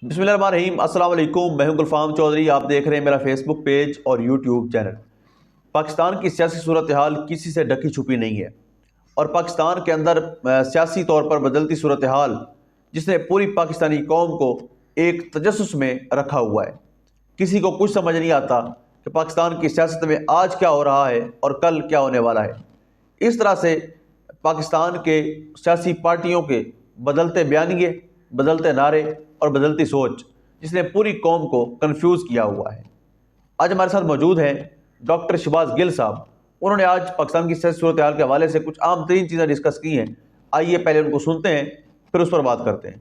बिस्मिल्लाहिर्रहमानिर्रहीम। अस्सलाम वालेकुम। मैं हूं गुलफाम चौधरी। आप देख रहे हैं मेरा फेसबुक पेज और यूट्यूब चैनल। पाकिस्तान की सियासी सूरत हाल किसी से ढकी छुपी नहीं है और पाकिस्तान के अंदर सियासी तौर पर बदलती सूरत हाल जिसने पूरी पाकिस्तानी कौम को एक तजस्सुस में रखा हुआ है। किसी को कुछ समझ नहीं आता कि पाकिस्तान की सियासत में आज क्या हो रहा है और कल क्या होने वाला है। इस तरह से पाकिस्तान के सियासी पार्टियों के बदलते बयानिए, बदलते नारे और बदलती सोच जिसने पूरी कौम को कंफ्यूज किया हुआ है। आज हमारे साथ मौजूद हैं डॉक्टर शहबाज गिल साहब। उन्होंने आज पाकिस्तान की सियासी सूरत हाल के हवाले से कुछ आम तरीन चीज़ें डिस्कस की हैं। आइए पहले उनको सुनते हैं, फिर उस पर बात करते हैं।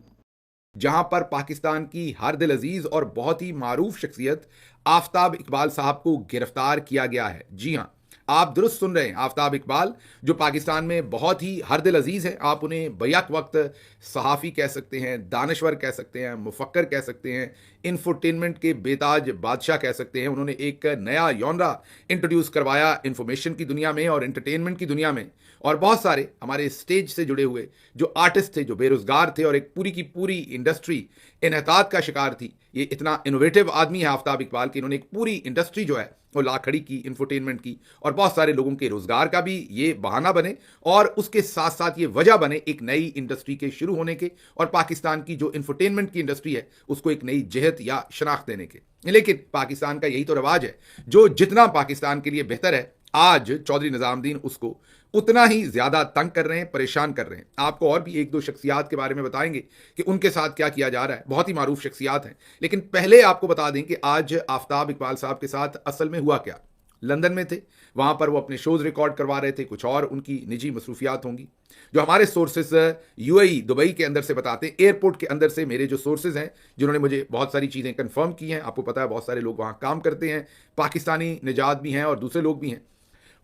जहां पर पाकिस्तान की हर दिल अजीज और बहुत ही मारूफ शख्सियत आफ्ताब इकबाल साहब को गिरफ्तार किया गया है। जी हां, आप दुरुस्त सुन रहे हैं। आफ्ताब इकबाल जो पाकिस्तान में बहुत ही हर दिल अजीज हैं, आप उन्हें बैक वक्त सहाफ़ी कह सकते हैं, दानश्वर कह सकते हैं, मुफक्कर कह सकते हैं, इंफोटेनमेंट के बेताज बादशाह कह सकते हैं। उन्होंने एक नया यॉनरा इंट्रोड्यूस करवाया इंफॉर्मेशन की दुनिया में और एंटरटेनमेंट की दुनिया में। और बहुत सारे हमारे स्टेज से जुड़े हुए जो आर्टिस्ट थे, जो बेरोजगार थे और एक पूरी की पूरी इंडस्ट्री इन्हतात का शिकार थी। ये इतना इनोवेटिव आदमी है आफ्ताब इकबाल कि इन्होंने एक पूरी इंडस्ट्री जो है वो ला खड़ी की इंफोटेनमेंट की, और बहुत सारे लोगों के रोजगार का भी ये बहाना बने और उसके साथ साथ ये वजह बने एक नई इंडस्ट्री के शुरू होने के और पाकिस्तान की जो इंफोटेनमेंट की इंडस्ट्री है उसको एक नई जहत या शनाख्त देने के। लेकिन पाकिस्तान का यही तो रवाज है, जो जितना पाकिस्तान के लिए बेहतर है आज चौधरी निजामुद्दीन उसको उतना ही ज्यादा तंग कर रहे हैं, परेशान कर रहे हैं। आपको और भी एक दो शख्सियात के बारे में बताएंगे कि उनके साथ क्या किया जा रहा है। बहुत ही मारूफ शख्सियात हैं। लेकिन पहले आपको बता दें कि आज आफ्ताब इकबाल साहब के साथ असल में हुआ क्या। लंदन में थे, वहां पर वो अपने शोज रिकॉर्ड करवा रहे थे, कुछ और उनकी निजी मसरूफियात होंगी जो हमारे सोर्सेज यूएई दुबई के अंदर से बताते हैं। एयरपोर्ट के अंदर से मेरे जो सोर्सेज हैं जिन्होंने मुझे बहुत सारी चीज़ें कंफर्म की हैं, आपको पता है बहुत सारे लोग वहां काम करते हैं, पाकिस्तानी निजात भी हैं और दूसरे लोग भी हैं।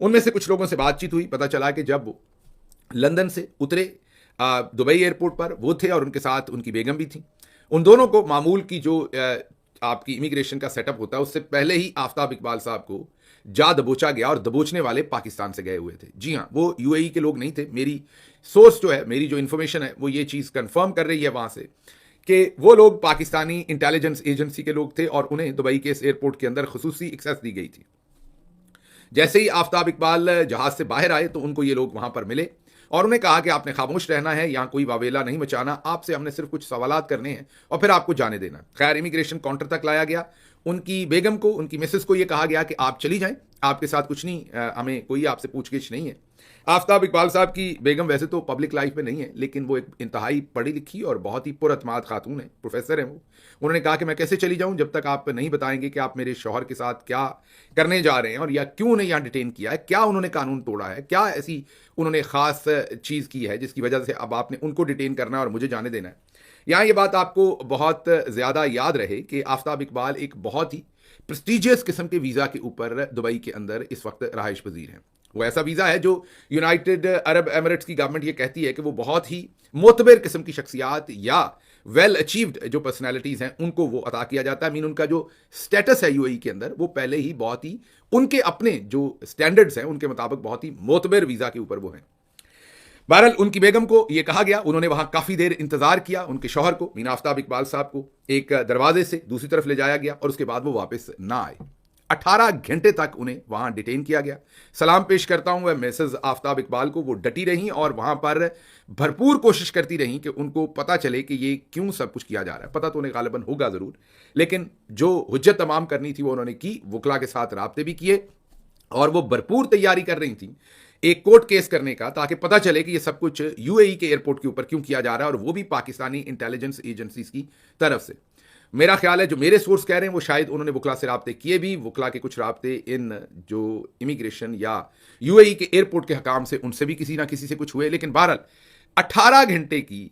उनमें से कुछ लोगों से बातचीत हुई, पता चला कि जब वो लंदन से उतरे दुबई एयरपोर्ट पर वो थे और उनके साथ उनकी बेगम भी थी। उन दोनों को मामूल की जो आपकी इमिग्रेशन का सेटअप होता है उससे पहले ही आफ्ताब इकबाल साहब को जा दबोचा गया और दबोचने वाले पाकिस्तान से गए हुए थे। जी हाँ, वो यूएई के लोग नहीं थे। मेरी सोर्स जो है, मेरी जो इन्फॉर्मेशन है वो ये चीज़ कंफर्म कर रही है वहाँ से कि वो लोग पाकिस्तानी इंटेलिजेंस एजेंसी के लोग थे और उन्हें दुबई के इस एयरपोर्ट के अंदर खुसूसी एक्सेस दी गई थी। जैसे ही आफ्ताब इकबाल जहाज से बाहर आए तो उनको ये लोग वहां पर मिले और उन्हें कहा कि आपने खामोश रहना है, यहां कोई वावेला नहीं मचाना, आपसे हमने सिर्फ कुछ सवालात करने हैं और फिर आपको जाने देना। खैर, इमिग्रेशन काउंटर तक लाया गया। उनकी बेगम को, उनकी मिसेस को यह कहा गया कि आप चली जाएं, आपके साथ कुछ नहीं, हमें कोई आपसे पूछगिछ नहीं है। आफ्ताब इकबाल साहब की बेगम वैसे तो पब्लिक लाइफ में नहीं है, लेकिन वो एक इंतहाई पढ़ी लिखी और बहुत ही पुरअतमाद खातून है, प्रोफेसर हैं वो। उन्होंने कहा कि मैं कैसे चली जाऊं जब तक आप नहीं बताएंगे कि आप मेरे शौहर के साथ क्या करने जा रहे हैं और या क्यों उन्हें यहाँ डिटेन किया है, क्या उन्होंने कानून तोड़ा है, क्या ऐसी उन्होंने खास चीज़ की है जिसकी वजह से अब आपने उनको डिटेन करना है और मुझे जाने देना है। यहाँ ये बात आपको बहुत ज़्यादा याद रहे कि आफ्ताब इकबाल एक बहुत ही प्रेस्टिजियस किस्म के वीज़ा के ऊपर दुबई के अंदर इस वक्त रहाइश पजीर हैं। वो ऐसा वीज़ा है जो यूनाइटेड अरब एमिरेट्स की गवर्नमेंट ये कहती है कि वो बहुत ही मोतबर किस्म की शख्सियात या वेल अचीव्ड जो पर्सनैलिटीज़ हैं उनको वो अता किया जाता है। मीन उनका जो स्टेटस है यूएई के अंदर वो पहले ही बहुत ही उनके अपने जो स्टैंडर्ड्स हैं उनके मुताबिक बहुत ही मोतबर वीज़ा के ऊपर वो हैं। बहरहाल उनकी बेगम को यह कहा गया, उन्होंने वहां काफी देर इंतजार किया। उनके शौहर को, मीन आफ्ताब इकबाल साहब को, एक दरवाजे से दूसरी तरफ ले जाया गया और उसके बाद वो वापस ना आए। 18 घंटे तक उन्हें वहां डिटेन किया गया। सलाम पेश करता हूं वह मिसेज आफ्ताब इकबाल को, वो डटी रहीं और वहां पर भरपूर कोशिश करती रहीं कि उनको पता चले कि ये क्यों सब कुछ किया जा रहा है। पता तो उन्हें गालिबन होगा जरूर, लेकिन जो हुज्जत तमाम करनी थी वो उन्होंने की। वकला के साथ राब्ते भी किए और वो भरपूर तैयारी कर रही थी एक कोर्ट केस करने का, ताकि पता चले कि ये सब कुछ यूएई के एयरपोर्ट के ऊपर क्यों किया जा रहा है और वो भी पाकिस्तानी इंटेलिजेंस एजेंसीज की तरफ से। मेरा ख्याल है जो मेरे सोर्स कह रहे हैं वो शायद उन्होंने वकला से राब्ते किए भी, वकला के कुछ राब्ते इन जो इमिग्रेशन या यूएई के एयरपोर्ट के हकाम से उनसे भी किसी ना किसी से कुछ हुए। लेकिन बहरहाल 18 घंटे की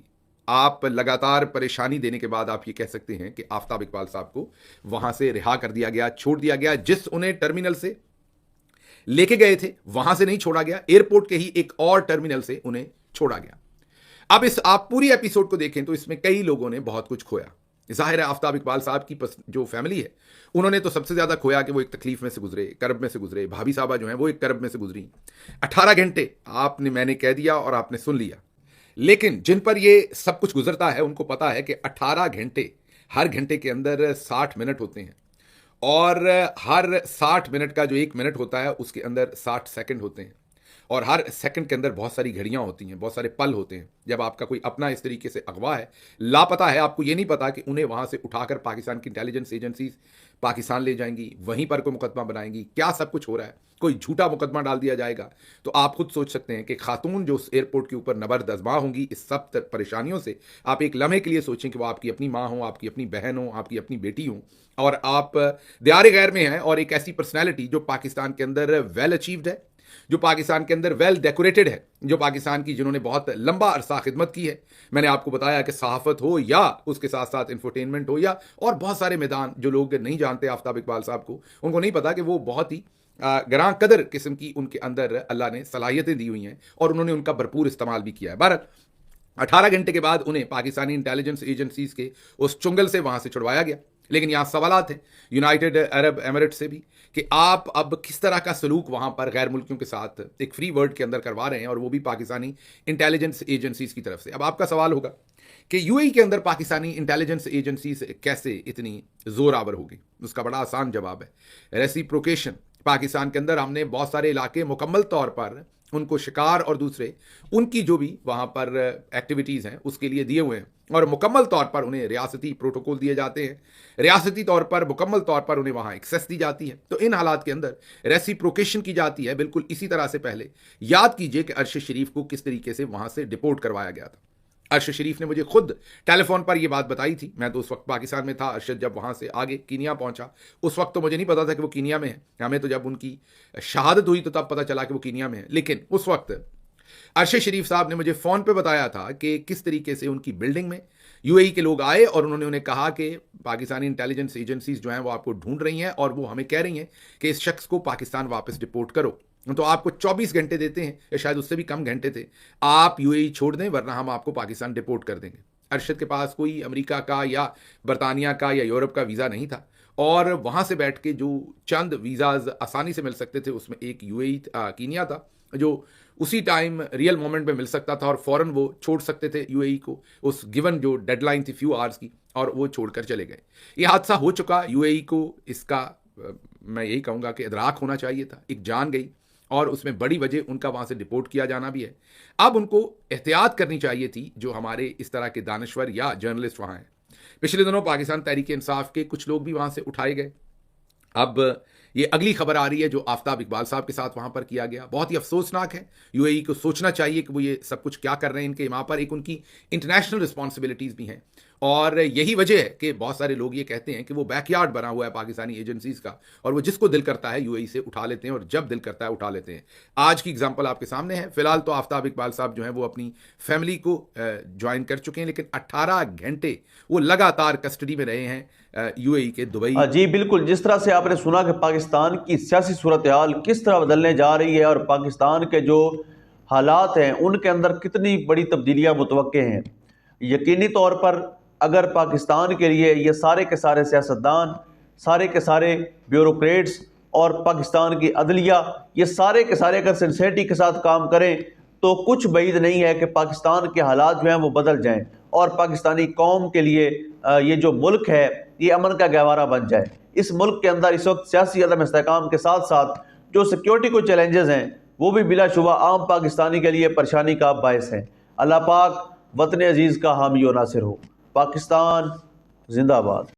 आप लगातार परेशानी देने के बाद आप ये कह सकते हैं कि आफ्ताब इकबाल साहब को वहां से रिहा कर दिया गया, छोड़ दिया गया। जिस उन्हें टर्मिनल से लेके गए थे वहां से नहीं छोड़ा गया, एयरपोर्ट के ही एक और टर्मिनल से उन्हें छोड़ा गया। अब इस आप पूरी एपिसोड को देखें तो इसमें कई लोगों ने बहुत कुछ खोया। जाहिर है आफ्ताब इकबाल साहब की जो फैमिली है उन्होंने तो सबसे ज्यादा खोया कि वो एक तकलीफ में से गुजरे, करब में से गुजरे। भाभी साहबा जो है वो एक करब में से गुजरी। 18 घंटे आपने मैंने कह दिया और आपने सुन लिया, लेकिन जिन पर ये सब कुछ गुजरता है उनको पता है कि 18 घंटे हर घंटे के अंदर 60 मिनट होते हैं और हर 60 मिनट का जो 1 मिनट होता है उसके अंदर 60 सेकंड होते हैं और हर सेकंड के अंदर बहुत सारी घड़ियां होती हैं, बहुत सारे पल होते हैं। जब आपका कोई अपना इस तरीके से अगवा है, लापता है, आपको ये नहीं पता कि उन्हें वहां से उठाकर पाकिस्तान की इंटेलिजेंस एजेंसीज पाकिस्तान ले जाएंगी, वहीं पर कोई मुकदमा बनाएंगी, क्या सब कुछ हो रहा है, कोई झूठा मुकदमा डाल दिया जाएगा। तो आप खुद सोच सकते हैं कि खातून जो उस एयरपोर्ट के ऊपर नबरदज़मा होंगी इस सब परेशानियों से, आप एक लम्हे के लिए सोचें कि वो आपकी अपनी माँ हो, आपकी अपनी बहन हो, आपकी अपनी बेटी हो और आप दियार गैर में हैं और एक ऐसी पर्सनैलिटी जो पाकिस्तान के अंदर वेल अचीव्ड है, जो पाकिस्तान के अंदर वेल डेकोरेटेड है, जो पाकिस्तान की जिन्होंने बहुत लंबा अरसा खिदमत की है। मैंने आपको बताया कि सहाफ़त हो या उसके साथ साथ इंफोटेनमेंट हो या और बहुत सारे मैदान, जो लोग नहीं जानते आफ्ताब इकबाल साहब को, उनको नहीं पता कि वो बहुत ही गरां कदर किस्म की उनके अंदर अल्लाह ने सलाहियतें दी हुई हैं और उन्होंने उनका भरपूर इस्तेमाल भी किया है। बहरहाल 18 घंटे के बाद उन्हें पाकिस्तानी इंटेलिजेंस एजेंसीज के उस चुंगल से वहां से छुड़वाया गया। लेकिन यहाँ सवालात हैं यूनाइटेड अरब एमिरेट से भी कि आप अब किस तरह का सलूक वहाँ पर गैर मुल्कियों के साथ एक फ्री वर्ल्ड के अंदर करवा रहे हैं और वो भी पाकिस्तानी इंटेलिजेंस एजेंसीज की तरफ से। अब आपका सवाल होगा कि यूएई के अंदर पाकिस्तानी इंटेलिजेंस एजेंसीज कैसे इतनी जोरावर होगी। उसका बड़ा आसान जवाब है रेसिप्रोकेशन। पाकिस्तान के अंदर हमने बहुत सारे इलाके मुकम्मल तौर पर उनको शिकार और दूसरे उनकी जो भी वहाँ पर एक्टिविटीज़ हैं उसके लिए दिए हुए हैं और मुकम्मल तौर पर उन्हें रियासती प्रोटोकॉल दिए जाते हैं, रियासती तौर पर मुकम्मल तौर पर उन्हें वहाँ एक्सेस दी जाती है। तो इन हालात के अंदर रेसिप्रोकेशन की जाती है। बिल्कुल इसी तरह से पहले याद कीजिए कि अरशद शरीफ को किस तरीके से वहाँ से डिपोर्ट करवाया गया था। अरशद शरीफ ने मुझे खुद टेलीफोन पर यह बात बताई थी। मैं तो उस वक्त पाकिस्तान में था, अरशद जब वहाँ से आगे कीनिया पहुँचा उस वक्त तो मुझे नहीं पता था कि वो कीनिया में है। हमें तो जब उनकी शहादत हुई तो तब पता चला कि वो कीनिया में है। लेकिन उस वक्त अरशद शरीफ साहब ने मुझे फ़ोन पे बताया था कि किस तरीके से उनकी बिल्डिंग में यूएई के लोग आए और उन्होंने उन्हें कहा कि पाकिस्तानी इंटेलिजेंस एजेंसीज जो हैं वो आपको ढूंढ रही हैं और वो हमें कह रही हैं कि इस शख्स को पाकिस्तान वापस डिपोर्ट करो। तो आपको 24 घंटे देते हैं या शायद उससे भी कम घंटे थे, आप यूएई छोड़ दें वरना हम आपको पाकिस्तान डिपोर्ट कर देंगे। अरशद के पास कोई अमेरिका का या बरतानिया का या यूरोप का वीज़ा नहीं था और वहाँ से बैठ के जो चंद वीज़ाज आसानी से मिल सकते थे उसमें एक यूएई कीनिया था जो उसी टाइम रियल मोमेंट में मिल सकता था और फ़ौरन वो छोड़ सकते थे यूएई को, उस गिवन जो डेडलाइन थी फ्यू आवर्स की, और वो छोड़कर चले गए। ये हादसा हो चुका। यूएई को इसका मैं यही कहूँगा कि इदराक होना चाहिए था। एक जान गई और उसमें बड़ी वजह उनका वहाँ से डिपोर्ट किया जाना भी है। अब उनको एहतियात करनी चाहिए थी जो हमारे इस तरह के दानश्वर या जर्नलिस्ट वहाँ हैं। पिछले दिनों पाकिस्तान तहरीक इंसाफ के कुछ लोग भी वहाँ से उठाए गए। अब ये अगली खबर आ रही है जो आफ्ताब इकबाल साहब के साथ वहाँ पर किया गया, बहुत ही अफसोसनाक है। यूएई को सोचना चाहिए कि वो ये सब कुछ क्या कर रहे हैं। इनके वहाँ पर एक उनकी इंटरनेशनल रिस्पॉन्सिबिलिटीज़ भी हैं और यही वजह है कि बहुत सारे लोग ये कहते हैं कि वो बैकयार्ड बना हुआ है पाकिस्तानी एजेंसीज़ का और वो जिसको दिल करता है यूएई से उठा लेते हैं और जब दिल करता है उठा लेते हैं। आज की एग्जांपल आपके सामने है। फिलहाल तो आफ्ताब इकबाल साहब जो हैं वो अपनी फैमिली को ज्वाइन कर चुके हैं, लेकिन 18 घंटे वो लगातार कस्टडी में रहे हैं यूएई के दुबई। जी बिल्कुल, जिस तरह से आपने सुना कि पाकिस्तान की सियासी सूरत हाल किस तरह बदलने जा रही है और पाकिस्तान के जो हालात हैं उनके अंदर कितनी बड़ी तब्दीलियाँ मुतवक्के हैं। यकीनी तौर पर अगर पाकिस्तान के लिए ये सारे के सारे सियासतदान, सारे के सारे ब्यूरोक्रेट्स और पाकिस्तान की अदलिया ये सारे के सारे अगर सिंसेरिटी के साथ काम करें तो कुछ बैद नहीं है कि पाकिस्तान के हालात जो हैं वो बदल जाएं और पाकिस्तानी कौम के लिए ये जो मुल्क है ये अमन का गहवारा बन जाए। इस मुल्क के अंदर इस वक्त सियासी अदम इस्तेहकाम के साथ साथ जो सिक्योरिटी को चैलेंजेस हैं वो भी बिलाशुबा आम पाकिस्तानी के लिए परेशानी का बायस हैं। अल्लाह पाक वतन अजीज़ का हामी और नासिर हो। पाकिस्तान जिंदाबाद।